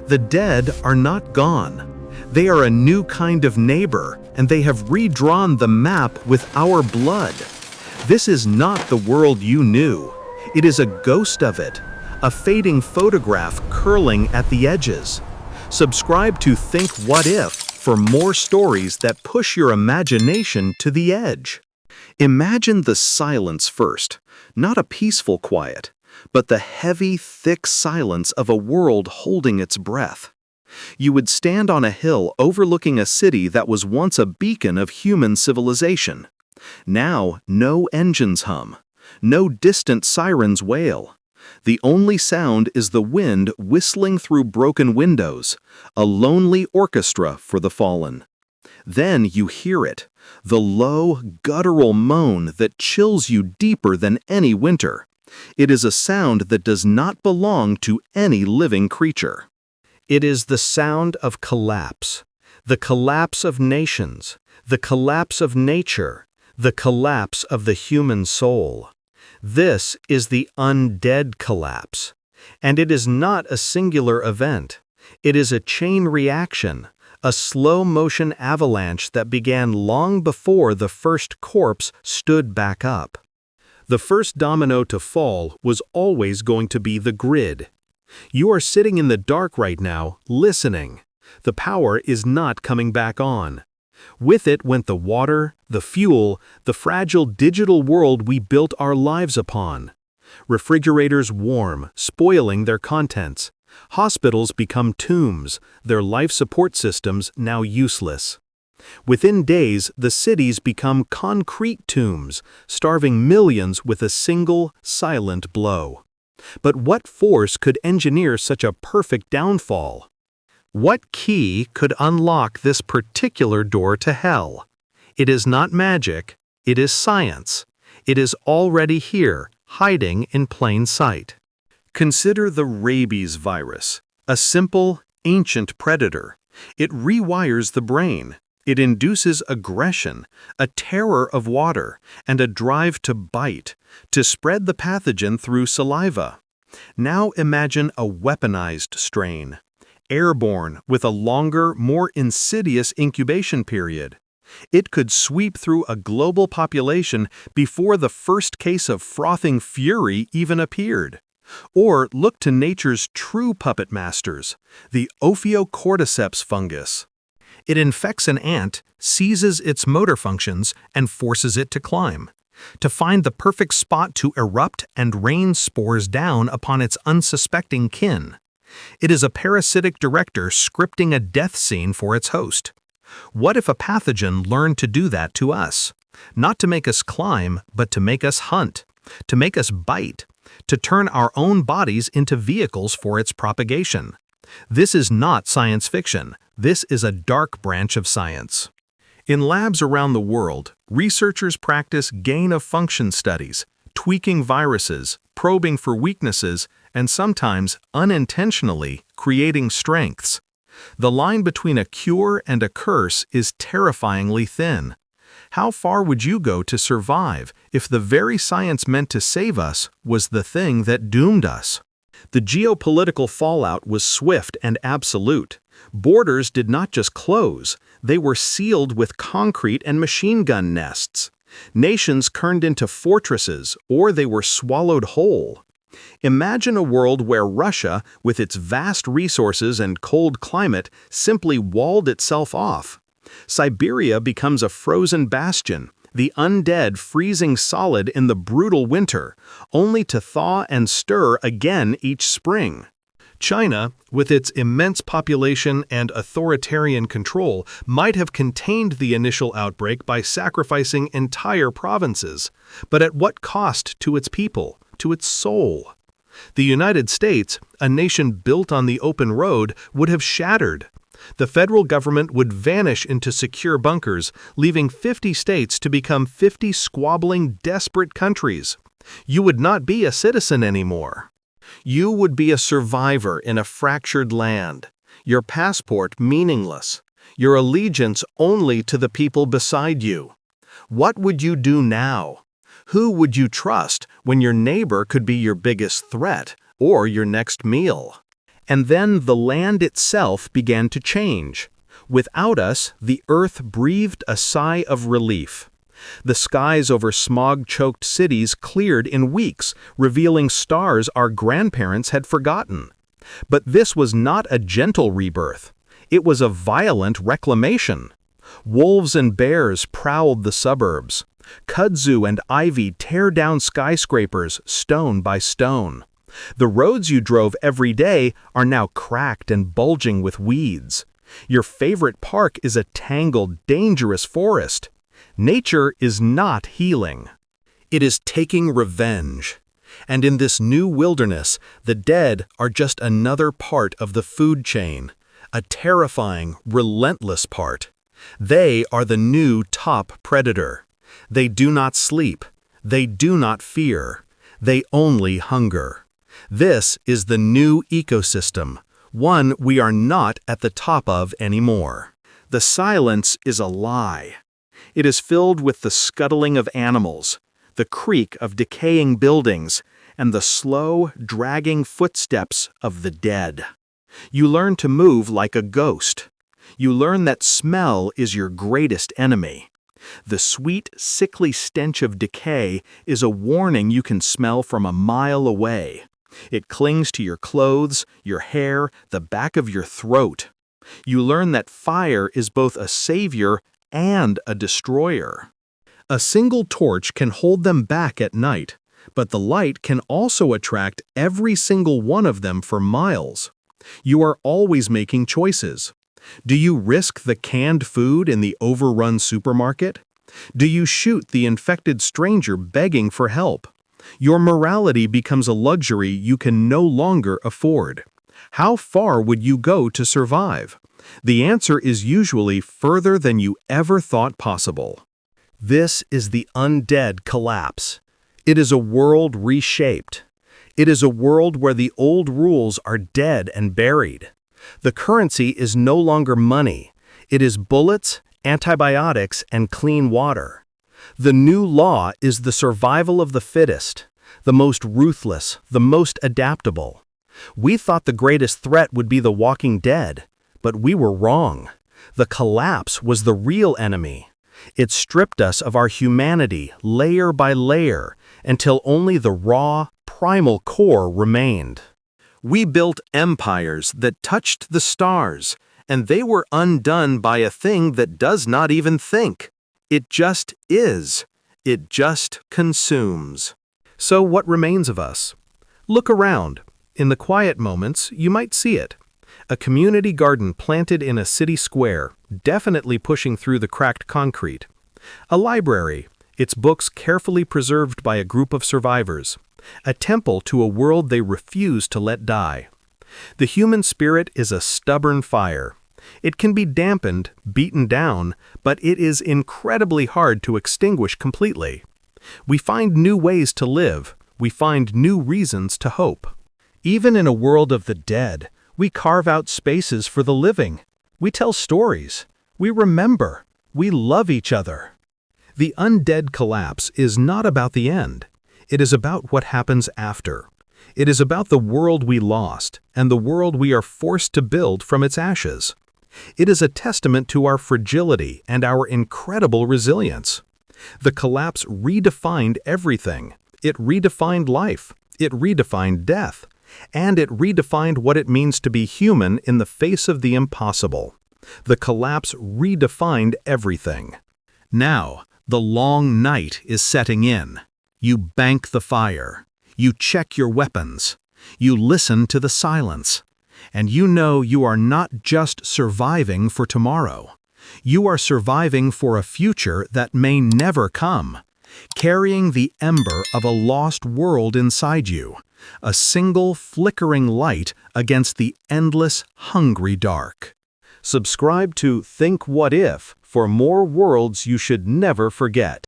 The dead are not gone. They are a new kind of neighbor, and they have redrawn the map with our blood. This is not the world you knew. It is a ghost of it, a fading photograph curling at the edges. Subscribe to Think What If for more stories that push your imagination to the edge. Imagine the silence first, not a peaceful quiet, but the heavy, thick silence of a world holding its breath. You would stand on a hill overlooking a city that was once a beacon of human civilization. Now, no engines hum, no distant sirens wail. The only sound is the wind whistling through broken windows, a lonely orchestra for the fallen. Then you hear it, the low, guttural moan that chills you deeper than any winter. It is a sound that does not belong to any living creature. It is the sound of collapse, the collapse of nations, the collapse of nature, the collapse of the human soul. This is the Undead Collapse, and it is not a singular event. It is a chain reaction, a slow-motion avalanche that began long before the first corpse stood back up. The first domino to fall was always going to be the grid. You are sitting in the dark right now, listening. The power is not coming back on. With it went the water, the fuel, the fragile digital world we built our lives upon. Refrigerators warm, spoiling their contents. Hospitals become tombs, their life support systems now useless. Within days, the cities become concrete tombs, starving millions with a single, silent blow. But what force could engineer such a perfect downfall? What key could unlock this particular door to hell? It is not magic, it is science. It is already here, hiding in plain sight. Consider the rabies virus, a simple, ancient predator. It rewires the brain. It induces aggression, a terror of water, and a drive to bite, to spread the pathogen through saliva. Now imagine a weaponized strain, airborne with a longer, more insidious incubation period. It could sweep through a global population before the first case of frothing fury even appeared. Or look to nature's true puppet masters, the Ophiocordyceps fungus. It infects an ant, seizes its motor functions, and forces it to climb, to find the perfect spot to erupt and rain spores down upon its unsuspecting kin. It is a parasitic director scripting a death scene for its host. What if a pathogen learned to do that to us? Not to make us climb, but to make us hunt, to make us bite, to turn our own bodies into vehicles for its propagation. This is not science fiction. This is a dark branch of science. In labs around the world, researchers practice gain-of-function studies, tweaking viruses, probing for weaknesses, and sometimes, unintentionally, creating strengths. The line between a cure and a curse is terrifyingly thin. How far would you go to survive if the very science meant to save us was the thing that doomed us? The geopolitical fallout was swift and absolute. Borders did not just close, they were sealed with concrete and machine gun nests. Nations turned into fortresses, or they were swallowed whole. Imagine a world where Russia, with its vast resources and cold climate, simply walled itself off. Siberia becomes a frozen bastion, the undead freezing solid in the brutal winter, only to thaw and stir again each spring. China, with its immense population and authoritarian control, might have contained the initial outbreak by sacrificing entire provinces, but at what cost to its people, to its soul? The United States, a nation built on the open road, would have shattered. The federal government would vanish into secure bunkers, leaving 50 states to become 50 squabbling, desperate countries. You would not be a citizen anymore. You would be a survivor in a fractured land, your passport meaningless, your allegiance only to the people beside you. What would you do now? Who would you trust when your neighbor could be your biggest threat or your next meal? And then the land itself began to change. Without us, the earth breathed a sigh of relief. The skies over smog-choked cities cleared in weeks, revealing stars our grandparents had forgotten. But this was not a gentle rebirth. It was a violent reclamation. Wolves and bears prowled the suburbs. Kudzu and ivy tear down skyscrapers stone by stone. The roads you drove every day are now cracked and bulging with weeds. Your favorite park is a tangled, dangerous forest. Nature is not healing. It is taking revenge. And in this new wilderness, the dead are just another part of the food chain, a terrifying, relentless part. They are the new top predator. They do not sleep. They do not fear. They only hunger. This is the new ecosystem, one we are not at the top of anymore. The silence is a lie. It is filled with the scuttling of animals, the creak of decaying buildings, and the slow, dragging footsteps of the dead. You learn to move like a ghost. You learn that smell is your greatest enemy. The sweet, sickly stench of decay is a warning you can smell from a mile away. It clings to your clothes, your hair, the back of your throat. You learn that fire is both a savior and a destroyer. A single torch can hold them back at night, but the light can also attract every single one of them for miles. You are always making choices. Do you risk the canned food in the overrun supermarket? Do you shoot the infected stranger begging for help? Your morality becomes a luxury you can no longer afford. How far would you go to survive? The answer is usually further than you ever thought possible. This is the Undead Collapse. It is a world reshaped. It is a world where the old rules are dead and buried. The currency is no longer money. It is bullets, antibiotics, and clean water. The new law is the survival of the fittest, the most ruthless, the most adaptable. We thought the greatest threat would be the walking dead, but we were wrong. The collapse was the real enemy. It stripped us of our humanity layer by layer until only the raw, primal core remained. We built empires that touched the stars, and they were undone by a thing that does not even think. It just is. It just consumes. So what remains of us? Look around. In the quiet moments, you might see it. A community garden planted in a city square, definitely pushing through the cracked concrete. A library, its books carefully preserved by a group of survivors. A temple to a world they refuse to let die. The human spirit is a stubborn fire. It can be dampened, beaten down, but it is incredibly hard to extinguish completely. We find new ways to live. We find new reasons to hope. Even in a world of the dead, we carve out spaces for the living. We tell stories. We remember. We love each other. The Undead Collapse is not about the end. It is about what happens after. It is about the world we lost and the world we are forced to build from its ashes. It is a testament to our fragility and our incredible resilience. The collapse redefined everything. It redefined life. It redefined death. And it redefined what it means to be human in the face of the impossible. The collapse redefined everything. Now, the long night is setting in. You bank the fire. You check your weapons. You listen to the silence. And you know you are not just surviving for tomorrow. You are surviving for a future that may never come, carrying the ember of a lost world inside you, a single flickering light against the endless, hungry dark. Subscribe to Think What If for more worlds you should never forget.